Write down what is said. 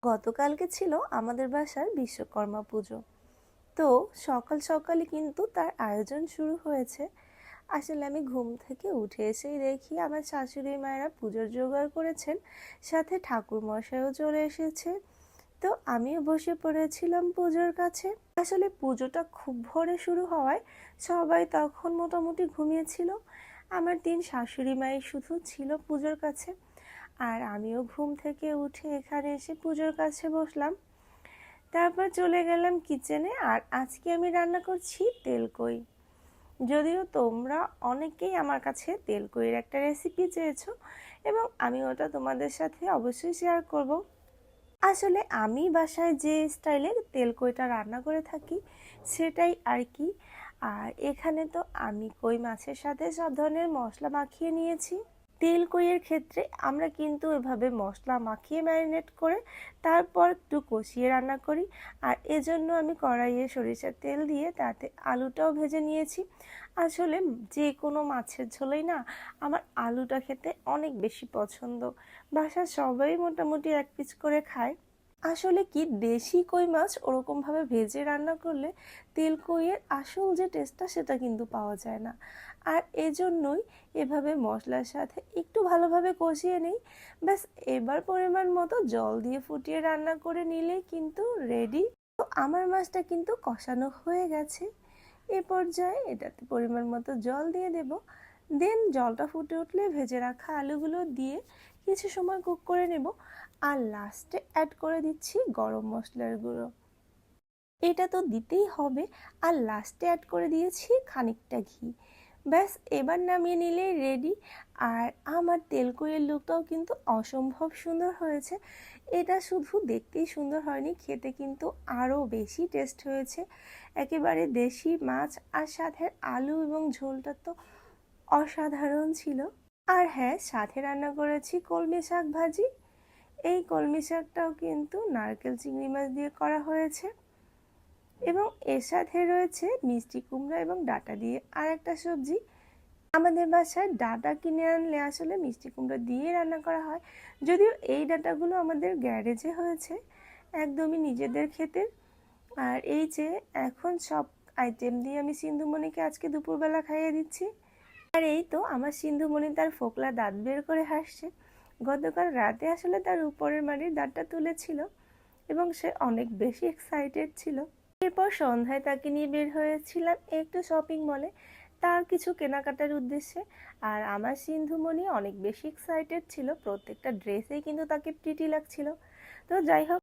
গতকালকে ছিল আমাদের বাসার বিশ্বকর্মা পুজো। তো সকাল সকালই কিন্তু তার আয়োজন শুরু হয়েছে। আসলে আমি ঘুম থেকে উঠে এসেই দেখি আমার শাশুড়ি মায়েরা পুজোর জোগাড় করেছেন, সাথে ঠাকুর মশাইও চলে এসেছে। তো আমিও বসে পড়েছিলাম পুজোর কাছে। আসলে পুজোটা খুব ভোরে শুরু হওয়ায় সবাই তখন মোটামুটি ঘুমিয়েছিল। আমার 3 শাশুড়ি মাই শুধু ছিল পুজোর কাছে, আর আমিও ঘুম থেকে উঠে এখানে এসে পুজোর কাছে বসলাম। তারপর চলে গেলাম কিচেনে, আর আজকে আমি রান্না করছি তেলকই। যদিও তোমরা অনেকেই আমার কাছে তেলকইয়ের একটা রেসিপি চেয়েছো, এবং আমি ওটা তোমাদের সাথে অবশ্যই শেয়ার করব। আসলে আমি বাসায় যে স্টাইলে তেলকইটা রান্না করে থাকি সেটাই আর কি। আর এখানে তো আমি কই মাছের সাথে সব ধরনের মশলা মাখিয়ে নিয়েছি। তেলকইয়ের ক্ষেত্রে আমরা কিন্তু এভাবে মশলা মাখিয়ে ম্যারিনেট করে তারপর একটু কষিয়ে রান্না করি। আর এজন্য আমি কড়াইয়ে সরিষার তেল দিয়ে তাতে আলুটাও ভেজে নিয়েছি। আসলে যে কোনো মাছের ঝোলেই না আমার আলুটা খেতে অনেক বেশি পছন্দ। বাসার সবাই মোটামুটি 1 পিস করে খায়। আসলে কি, দেশি কই মাছ ওরকমভাবে ভেজে রান্না করলে তেলকইয়ের আসল যে টেস্টটা সেটা কিন্তু পাওয়া যায় না। আর এজন্যই এভাবে মশলার সাথে একটু ভালোভাবে কষিয়ে নিই। ব্যাস, এবার পরিমাণ মতো জল দিয়ে ফুটিয়ে রান্না করে নিলেই কিন্তু রেডি। তো আমার মাছটা কিন্তু কষানো হয়ে গেছে। এ পর্যায়ে এটাতে পরিমাণ মতো জল দিয়ে দেব। দেন জলটা ফুটে উঠলে ভেজে রাখা আলুগুলো দিয়ে কিছু সময় কুক করে নেব। আর লাস্টে অ্যাড করে দিচ্ছি গরম মশলার গুঁড়ো। এটা তো দিতেই হবে। আর লাস্টে অ্যাড করে দিয়েছি খানিকটা ঘি। ব্যাস, এবার নামিয়ে নিলে রেডি। আর আমার তেলকইয়ের লুকটাও কিন্তু অসম্ভব সুন্দর হয়েছে। এটা শুধু দেখতেই সুন্দর হয়নি, খেতে কিন্তু আরও বেশি টেস্ট হয়েছে। একেবারে দেশি মাছ, আর সাথে আলু এবং ঝোলটা তো অসাধারণ ছিল। আর হ্যাঁ, সাথে রান্না করেছি কলমি শাক ভাজি। এই কলমি শাকটাও কিন্তু নারকেল চিংড়ি মাছ দিয়ে করা হয়েছে, এবং এর সাথে রয়েছে মিষ্টি কুমড়া এবং ডাঁটা দিয়ে আর একটা সবজি। আমাদের বাসায় ডাঁটা কিনে আনলে আসলে মিষ্টি কুমড়া দিয়ে রান্না করা হয়, যদিও এই ডাঁটাগুলো আমাদের গ্যারেজে হয়েছে, একদমই নিজেদের ক্ষেতের। আর এই যে এখন সব আইটেম দিয়ে আমি সিন্ধুমণিকে আজকে দুপুরবেলা খাইয়ে দিচ্ছি। আর এই তো আমার সিন্ধুমণি তার ফোকলা দাঁত বের করে হাসছে। গতকাল রাতে আসলে তার উপরের মাড়ির দাঁতটা তুলেছিল, এবং সে অনেক বেশি এক্সাইটেড ছিল। এরপর সন্ধ্যায় তাকে নিয়ে বের হয়েছিলাম একটু শপিং মলে, তার কিছু কেনাকাটার উদ্দেশ্যে। আর আমার সিন্ধুমণি অনেক বেশি এক্সাইটেড ছিল, প্রত্যেকটা ড্রেসেই কিন্তু তাকে প্রিটি লাগছিল। তো যাই হোক,